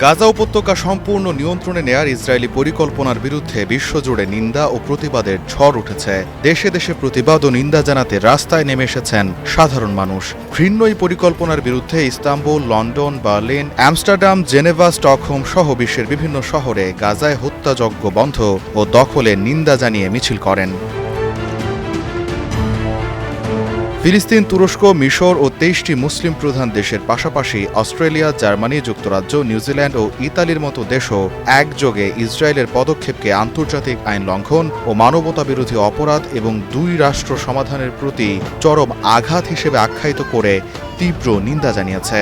গাজা উপত্যকা সম্পূর্ণ নিয়ন্ত্রণে নেয়ার ইসরায়েলি পরিকল্পনার বিরুদ্ধে বিশ্বজুড়ে নিন্দা ও প্রতিবাদের ঝড় উঠেছে। দেশে দেশে প্রতিবাদ ও নিন্দা জানাতে রাস্তায় নেমে এসেছেন সাধারণ মানুষ। ঘৃণ্য এই পরিকল্পনার বিরুদ্ধে Istanbul, London, Berlin, Amsterdam, Geneva, Stockholm সহ বিশ্বের বিভিন্ন শহরে গাজায় হত্যাযজ্ঞ বন্ধ ও দখলের নিন্দা জানিয়ে মিছিল করেন। ফিলিস্তিন, তুরস্ক, মিশর ও ২৩টি মুসলিম প্রধান দেশের পাশাপাশি অস্ট্রেলিয়া, জার্মানি, যুক্তরাজ্য, নিউজিল্যান্ড ও ইতালির মতো দেশও একযোগে ইসরায়েলের পদক্ষেপকে আন্তর্জাতিক আইন লঙ্ঘন ও মানবতাবিরোধী অপরাধ এবং দুই রাষ্ট্র সমাধানের প্রতি চরম আঘাত হিসেবে আখ্যায়িত করে তীব্র নিন্দা জানিয়েছে।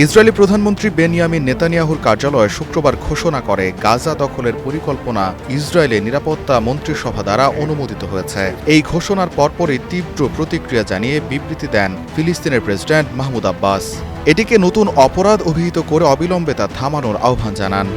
ইসরায়েলি প্রধানমন্ত্রী বেনিয়ামিন নেতানিয়াহুর কার্যালয় শুক্রবার ঘোষণা করে গাজা দখলের পরিকল্পনা ইসরায়েলের নিরাপত্তা মন্ত্রিসভা দ্বারা অনুমোদিত হয়েছে। এই ঘোষণার পরপরই তীব্র প্রতিক্রিয়া জানিয়ে বিবৃতি দেন ফিলিস্তিনের প্রেসিডেন্ট মাহমুদ আব্বাস। এটিকে নতুন অপরাধ অভিহিত করে অবিলম্বে তা থামানোর আহ্বান জানান।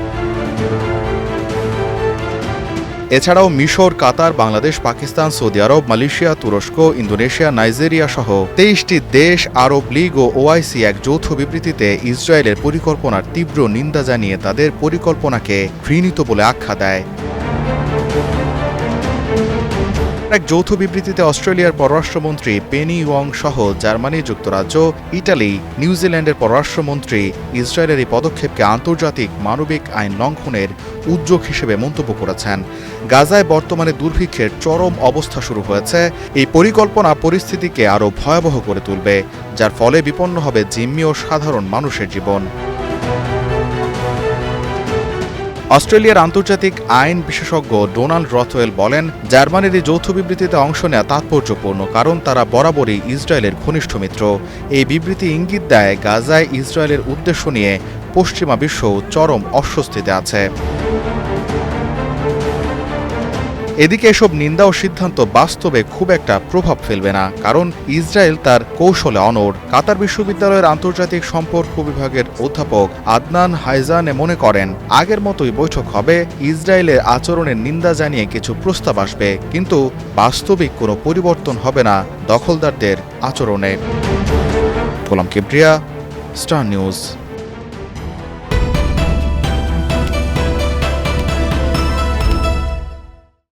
এছাড়াও মিশর, কাতার, বাংলাদেশ, পাকিস্তান, সৌদি আরব, মালয়েশিয়া, তুরস্ক, ইন্দোনেশিয়া, নাইজেরিয়া সহ ২৩টি দেশ, আরব লীগ ও ওআইসি এক যৌথ বিবৃতিতে ইসরায়েলের পরিকল্পনার তীব্র নিন্দা জানিয়ে তাদের পরিকল্পনাকে ঘৃণিত বলে আখ্যা দেয়। এক যৌথ বিবৃতিতে অস্ট্রেলিয়ার পররাষ্ট্রমন্ত্রী পেনি ওয়ং সহ জার্মানি, যুক্তরাজ্য, ইটালি, নিউজিল্যান্ডের পররাষ্ট্রমন্ত্রী ইসরায়েলের এই পদক্ষেপকে আন্তর্জাতিক মানবিক আইন লঙ্ঘনের উদ্যোগ হিসেবে মন্তব্য করেছেন। গাজায় বর্তমানে দুর্ভিক্ষের চরম অবস্থা শুরু হয়েছে। এই পরিকল্পনা পরিস্থিতিকে আরও ভয়াবহ করে তুলবে, যার ফলে বিপন্ন হবে জিম্মি ও সাধারণ মানুষের জীবন। অস্ট্রেলিয়ার আন্তর্জাতিক আইন বিশেষজ্ঞ ডোনাল্ড রথওয়েল বলেন, জার্মানির এই যৌথ বিবৃতিতে অংশ নেওয়া তাৎপর্যপূর্ণ, কারণ তারা বরাবরই ইসরায়েলের ঘনিষ্ঠ মিত্র। এই বিবৃতি ইঙ্গিত দেয় গাজায় ইসরায়েলের উদ্দেশ্য নিয়ে পশ্চিমা বিশ্ব চরম অস্বস্তিতে আছে। এদিকে এসব নিন্দা ও সিদ্ধান্ত বাস্তবে খুব একটা প্রভাব ফেলবে না, কারণ ইসরায়েল তার কৌশলে অনড়। কাতার বিশ্ববিদ্যালয়ের আন্তর্জাতিক সম্পর্ক বিভাগের অধ্যাপক আদনান হাইজানে মনে করেন, আগের মতোই বৈঠক হবে, ইসরায়েলের আচরণের নিন্দা জানিয়ে কিছু প্রস্তাব আসবে, কিন্তু বাস্তবিক কোনো পরিবর্তন হবে না দখলদারদের আচরণে। গোলাম কিবরিয়া, স্টার নিউজ।